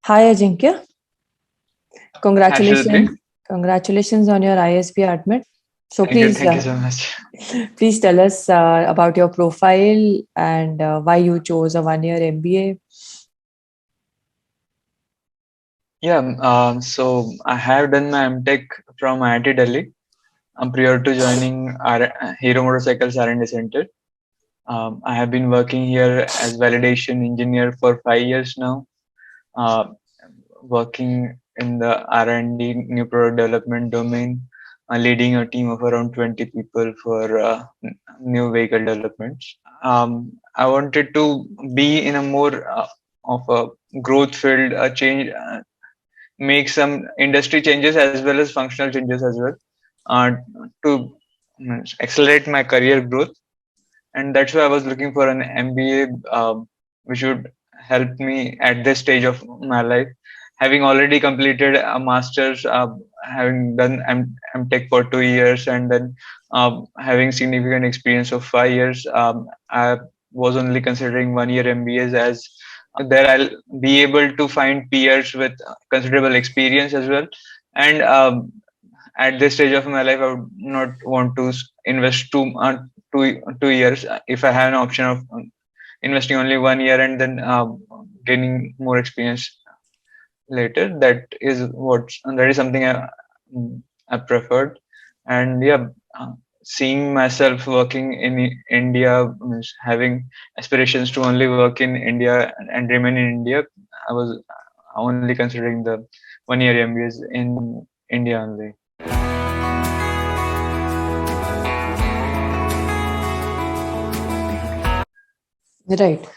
Hi Ajinkya, congratulations, congratulations on your ISB admit. So Thank you so much. Please tell us about your profile and why you chose a one-year MBA. Yeah, so I have done my MTech from IIT Delhi prior to joining our Hero Motorcycles R&D Center. I have been working here as validation engineer for 5 years now, uh, working in the R&D new product development domain, leading a team of around 20 people for new vehicle developments. I wanted to be in a more of a growth field, a change, make some industry changes as well as functional changes as well, uh, to accelerate my career growth. And that's why I was looking for an MBA, which would help me at this stage of my life. Having already completed a master's, having done MTech for 2 years, and then having significant experience of 5 years, I was only considering 1 year MBAs, as there I'll be able to find peers with considerable experience as well. And at this stage of my life, I would not want to invest 2 years if I have an option of investing only 1 year and then gaining more experience later. That is something I preferred. And yeah, seeing myself working in India, means having aspirations to only work in India and remain in India, I was only considering the 1 year MBAs in India only. Right.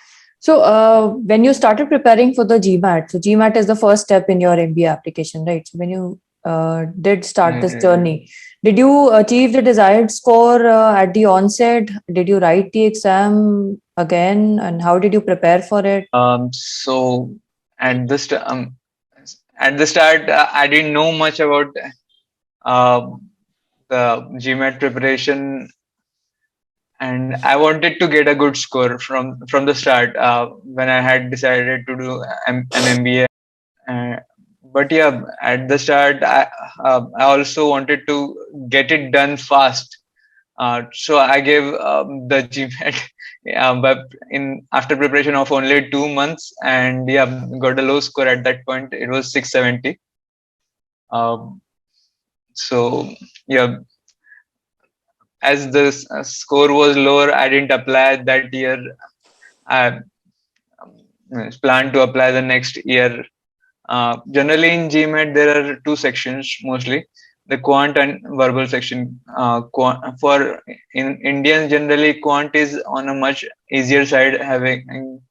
So when you started preparing for the GMAT, so GMAT is the first step in your MBA application, right? So when you did start this journey, did you achieve the desired score at the onset? Did you write the exam again, and how did you prepare for it? So at the start, I didn't know much about uh, the GMAT preparation, and I wanted to get a good score from the start when I had decided to do an MBA. Uh, but yeah, at the start, I also wanted to get it done fast. So I gave the GMAT but in after preparation of only 2 months, and yeah, got a low score at that point. It was 670. Um, so yeah, as the score was lower, I didn't apply that year. I planned to apply the next year. Generally, in GMAT, there are two sections mostly: the quant and verbal section. For in Indians, generally, quant is on a much easier side, having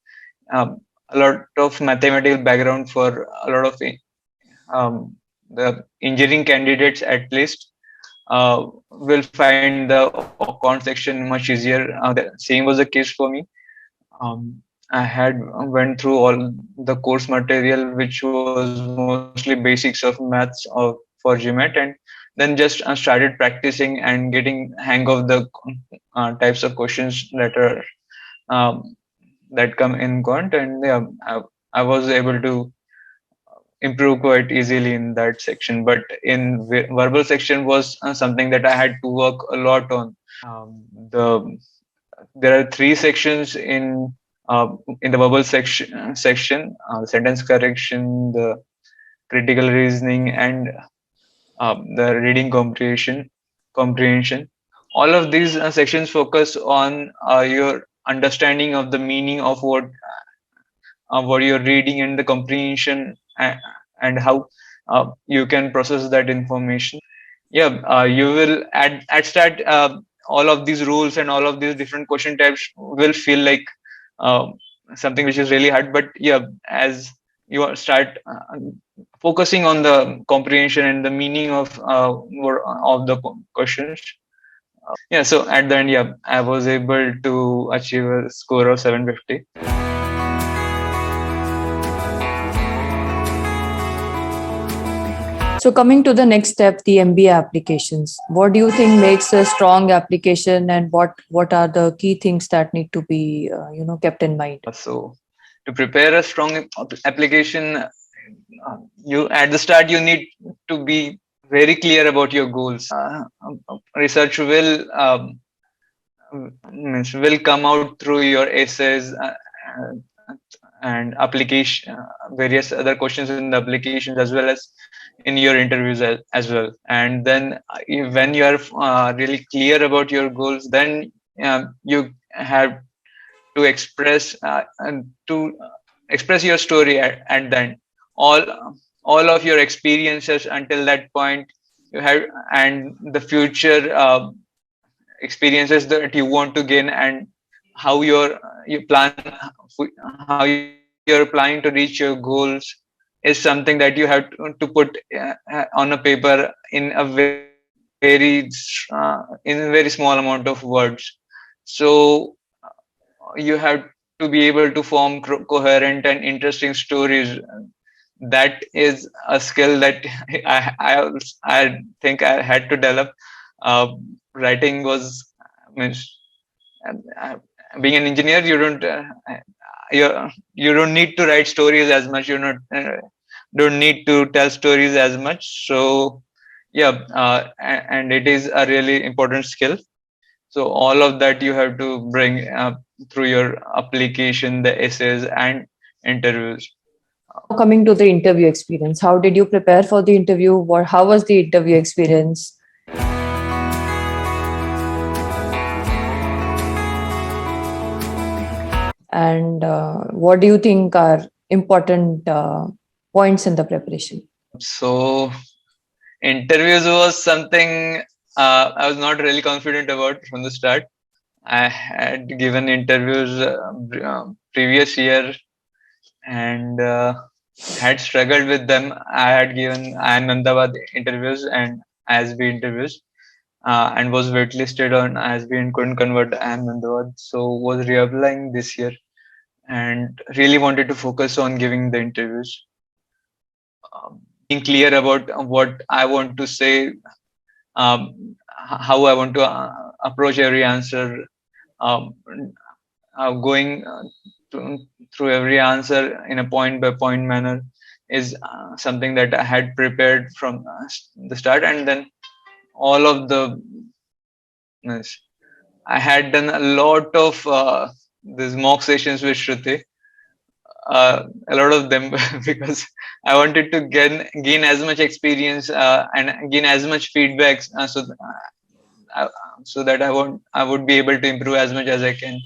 a lot of mathematical background for a lot of um, the engineering candidates, at least. Will find the quant section much easier. The same was the case for me. Um, I had went through all the course material, which was mostly basics of maths for GMAT, and then just started practicing and getting hang of the types of questions um, that come in quant, and yeah, I was able to improve quite easily in that section. But in verbal section was something that I had to work a lot on. The There are three sections in the verbal section: sentence correction, the critical reasoning, and the reading comprehension. All of these sections focus on your understanding of the meaning of what you're reading, and the comprehension, and how you can process that information. Yeah, you will at start, all of these rules and all of these different question types will feel like uh, something which is really hard. But yeah, as you start focusing on the comprehension and the meaning of the questions, yeah, so at the end, yeah, I was able to achieve a score of 750. So coming to the next step, the MBA applications. What do you think makes a strong application, and what are the key things that need to be kept in mind? So to prepare a strong application, you at the start you need to be very clear about your goals. Research will come out through your essays and application, various other questions in the applications, as well as in your interviews as well. And then when you are really clear about your goals, then you have to express your story at the end. all all of your experiences until that point you have, and the future experiences that you want to gain, and how you plan how you're planning to reach your goals, is something that you have to put on a paper in a in a very small amount of words. So you have to be able to form coherent and interesting stories. That is a skill that I think I had to develop. Writing was, means, uh, being an engineer, you you don't need to write stories as much. You don't need to tell stories as much. So yeah, and it is a really important skill. So all of that you have to bring through your application, the essays and interviews. Coming to the interview experience, how did you prepare for the interview? Or how was the interview experience? And what do you think are important points in the preparation? So interviews was something I was not really confident about from the start. I had given interviews previous year, and had struggled with them. I had given IIM Ahmedabad interviews and ISB interviews, and was waitlisted on ISB and couldn't convert IIM Ahmedabad. So was reapplying this year and really wanted to focus on giving the interviews. Being clear about what I want to say, how I want to approach every answer, um, going through every answer in a point by point manner is something that I had prepared from the start. And then all of the yes, I had done a lot of these mock sessions with Shruti, a lot of them, because I wanted to gain as much experience and gain as much feedback, so that I would be able to improve as much as I can.